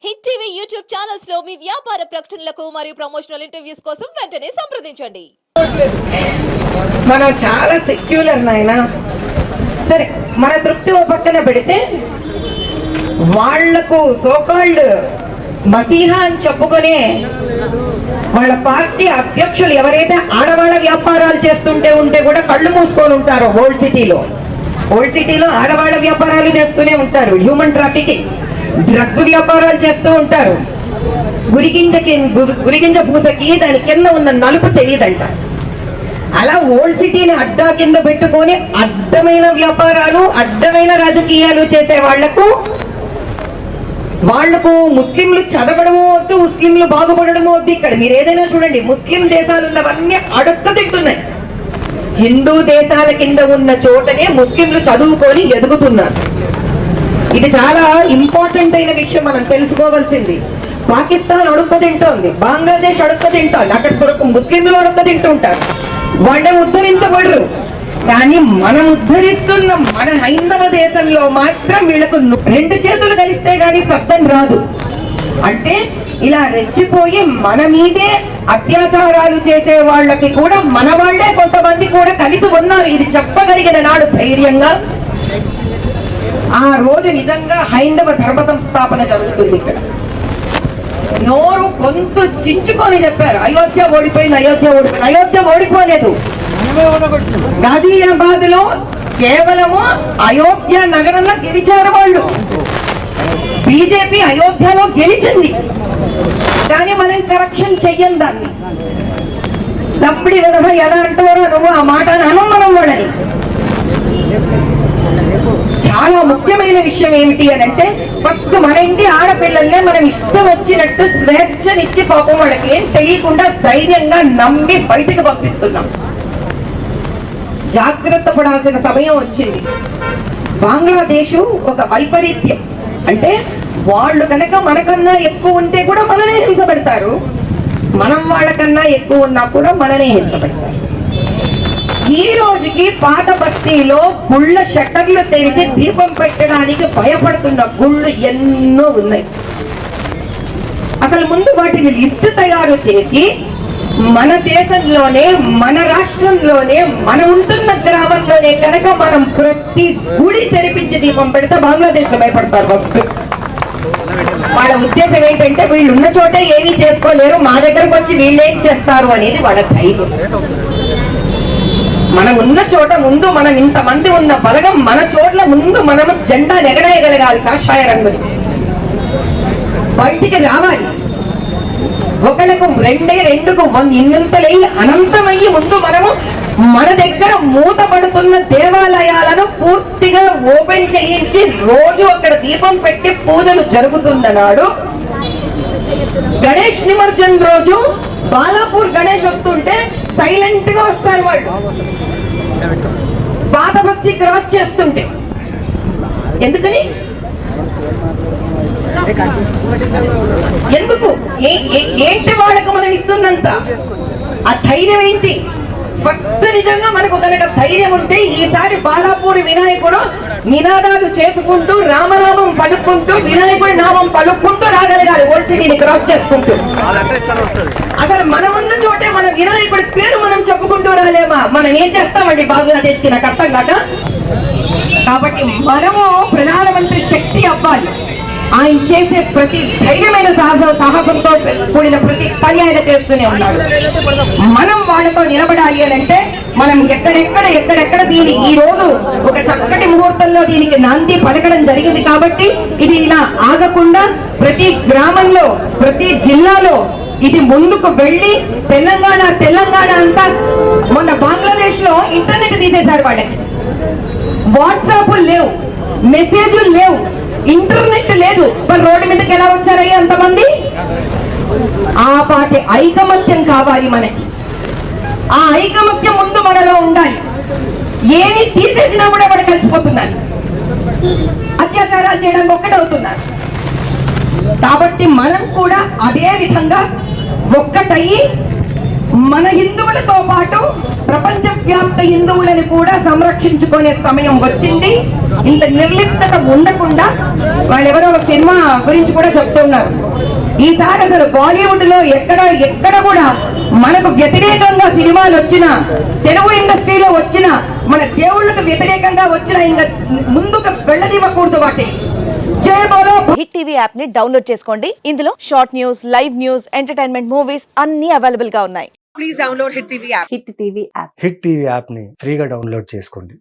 Hit TV YouTube channels లో మీ వ్యాపార ప్రకటనలకు మరియు ప్రమోషనల్ ఇంటర్వ్యూస్ కోసం వెంటనే సంప్రదించండి. మనం చాలా సెక్యులర్ నాయనా. సరే, మన తృప్తి ఓ పక్కన పెడితే వాళ్లకు సోకాల్డ్ మసీహా అని చెప్పుకునే వాళ్ళ పార్టీ అధ్యక్షులు ఎవరైతే ఆడవాళ్ళ వ్యాపారాలు చేస్తుంటే ఉంటే కూడా కళ్ళు మూసుకొని ఉంటారు. ఓల్డ్ సిటీలో ఆడవాళ్ళ వ్యాపారాలు చేస్తూనే ఉంటారు. హ్యూమన్ ట్రాఫికింగ్, డ్రగ్స్ వ్యాపారాలు చేస్తూ ఉంటారు. గురిగింజ పూసకి దాని కింద ఉన్న నలుపు తెలియదంట. అలా ఓల్డ్ సిటీని అడ్డా కింద పెట్టుకొని అడ్డమైన వ్యాపారాలు, అడ్డమైన రాజకీయాలు చేసే వాళ్లకు ముస్లింలు చదవడము వద్దు, ముస్లింలు బాగుపడము వద్దు. ఇక్కడ మీరు ఏదైనా చూడండి, ముస్లిం దేశాలు ఉన్నవన్నీ అడుక్క తింటున్నాయి. హిందూ దేశాల కింద ఉన్న చోటనే ముస్లింలు చదువుకొని ఎదుగుతున్నారు. ఇది చాలా ఇంపార్టెంట్ అయిన విషయం, మనం తెలుసుకోవాల్సింది. పాకిస్తాన్ అడుక్క తింటోంది, బంగ్లాదేశ్ అడుక్క తింటోంది, అక్కడ ముస్లింలు అడుక్క తింటుంటారు. వాళ్ళే ఉద్ధరించబడరు. కానీ మనం ఉద్ధరిస్తున్న మన హైందవ దేశంలో మాత్రం వీళ్ళకు రెండు చేతులు కలిస్తే గానీ శబ్దం రాదు. అంటే ఇలా రెచ్చిపోయి మన మీదే అత్యాచారాలు చేసే వాళ్ళకి కూడా మన వాళ్లే కొంతమంది కూడా కలిసి ఉన్నారు. ఇది చెప్పగలిగిన నాడు ధైర్యంగా ఆ రోజు నిజంగా హైందవ ధర్మ సంస్థాపన జరుగుతుంది. ఇక్కడ నోరు గొంతు చించుకొని చెప్పారు, అయోధ్య ఓడిపోయింది, అయోధ్య ఓడిపోలేదు. గాజియాబాద్ లో కేవలము అయోధ్య నగరంలో గెలిచారు వాళ్ళు. బీజేపీ అయోధ్యలో గెలిచింది, కానీ మనం కరెక్షన్ చెయ్యం దాన్ని. తప్పుడు విధవ ఎలా అంటారో నువ్వు ఆ మాట అనం మనం వాళ్ళని. చాలా ముఖ్యమైన విషయం ఏమిటి అని అంటే, ఫస్ట్ మన ఇంటి ఆడపిల్లల్నే మనం ఇష్టం వచ్చినట్టు స్వేచ్ఛనిచ్చి పాపం వాళ్ళకి ఏం తెలియకుండా ధైర్యంగా నమ్మి బయటకు పంపిస్తున్నాం. జాగ్రత్త పడాల్సిన సమయం వచ్చింది. బంగ్లాదేశ్ ఒక వైపరీత్యం. అంటే వాళ్ళు కనుక మనకన్నా ఎక్కువ ఉంటే కూడా మననే హింసపెడతారు, మనం వాళ్ళకన్నా ఎక్కువ ఉన్నా కూడా మననే హింసపెడతారు. ఈ రోజుకి పాత బస్తీలో గుళ్ళ షట్టర్లు తెరిచి దీపం పెట్టడానికి భయపడుతున్న గుళ్ళు ఎన్నో ఉన్నాయి. అసలు ముందు వాటిని లిస్టు తయారు చేసి మన దేశంలోనే, మన రాష్ట్రంలోనే, మన ఉంటున్న గ్రామంలోనే కనుక మనం ప్రతి గుడి తెరిపించి దీపం పెడితే బంగ్లాదేశ్ లో భయపడతారు. ఫస్ట్ వాళ్ళ ఉద్దేశం ఏంటంటే వీళ్ళు ఉన్న చోటే ఏమీ చేసుకోలేరు, మా దగ్గరకు వచ్చి వీళ్ళేం చేస్తారు అనేది వాళ్ళ ధైర్యం. మనం ఉన్న చోట ముందు, మనం ఇంతమంది ఉన్న బలగం మన చోట్ల ముందు మనము జెండా ఎగరేయగలగాలి. కాషాయ రంగుని బయటికి రావాలి. ఒకళ్ళకు రెండుకు ఇన్నంతలై అనంతమయ్యి ముందు మనము మన దగ్గర మూతపడుతున్న దేవాలయాలను పూర్తిగా ఓపెన్ చేయించి రోజు అక్కడ దీపం పెట్టి పూజలు జరుగుతున్న నాడు, గణేష్ నిమజ్జనం రోజు బాలాపూర్ గణేష్ వస్తుంటే సైలెంట్ గా వస్తారు వాళ్ళు. పాత బస్తీ క్రాస్ చేస్తుంటే ఎందుకని, ఎందుకు, ఏంటి వాళ్ళకు మనం ఇస్తున్నంత ఆ ధైర్యం ఏంటి? ఫస్ట్ నిజంగా మనకు కనుక ధైర్యం ఉంటే ఈసారి బాలాపూర్ వినాయకుడు నినాదాలు చేసుకుంటూ, రామనామం పలుక్కుంటూ, వినాయకుడి నామం పలుక్కుంటూ రాగలగాలి ఓల్డ్ సిటీని క్రాస్ చేసుకుంటూ. అసలు మన ఉన్న చోటే మన వినాయకుడి పేరు మనం చెప్పుకుంటూ రాలేమా? మనం ఏం చేస్తామండి బంగ్లాదేశ్ కి? నాకు అర్థం కాక. కాబట్టి మనము ప్రధానమంత్రి శక్తి అవ్వాలి. ఆయన చేసే ప్రతి ధైర్యమైన సాహసంతో కూడిన ప్రతి పని ఆయన చేస్తూనే ఉన్నాడు. మనం వాళ్ళతో నిలబడాలి అని అంటే మనం ఎక్కడెక్కడ దీని ఈ రోజు ఒక చక్కటి ముహూర్తంలో దీనికి నాంది పలకడం జరిగింది. కాబట్టి ఇది ఇలా ఆగకుండా ప్రతి గ్రామంలో, ప్రతి జిల్లాలో ఇది ముందుకు వెళ్ళి తెలంగాణ అంతా. మొన్న బంగ్లాదేశ్ లో ఇంటర్నెట్ తీసేశారు వాళ్ళకి. వాట్సాప్ లేవు, మెసేజ్లు లేవు, ఇంటర్నెట్ లేదు. మరి రోడ్డు మీదకి ఎలా వచ్చారయ్యా అంతమంది? ఆ పాటి ఐకమత్యం కావాలి మనకి. ఆ ఐకమత్యం ముందు మనలో ఉండాలి. ఏమి తీసేసినా కూడా మనం కలిసిపోతున్నారు, అత్యాచారాలు చేయడానికి ఒక్కటవుతున్నారు. కాబట్టి మనం కూడా అదే విధంగా ఒక్కటయ్యి మన హిందువులతో పాటు ప్రపంచ వ్యాప్త హిందువులను కూడా సంరక్షించుకునే సమయం వచ్చింది. ఇంత నిర్లిప్తత ఉండకుండా వాళ్ళెవరో ఒక సినిమా గురించి కూడా చెప్తున్నారు. ఈసారి అసలు బాలీవుడ్ లో ఎక్కడ కూడా మనకు వ్యతిరేకంగా సినిమాలు వచ్చినా, తెలుగు ఇండస్ట్రీలో వచ్చినా, మన దేవుళ్ళకు వ్యతిరేకంగా వచ్చినా ఇంకా ముందుకు వెళ్ళనివ్వకూడదు. వాటి హిట్ టీవీ యాప్ ని డౌన్లోడ్ చేసుకోండి. ఇందులో short news, live news, entertainment movies అన్ని అవైలబుల్ గా ఉన్నాయి. Please download Hit TV app. Hit TV app. Hit TV యాప్ని ఫ్రీగా డౌన్లోడ్ చేసుకోండి.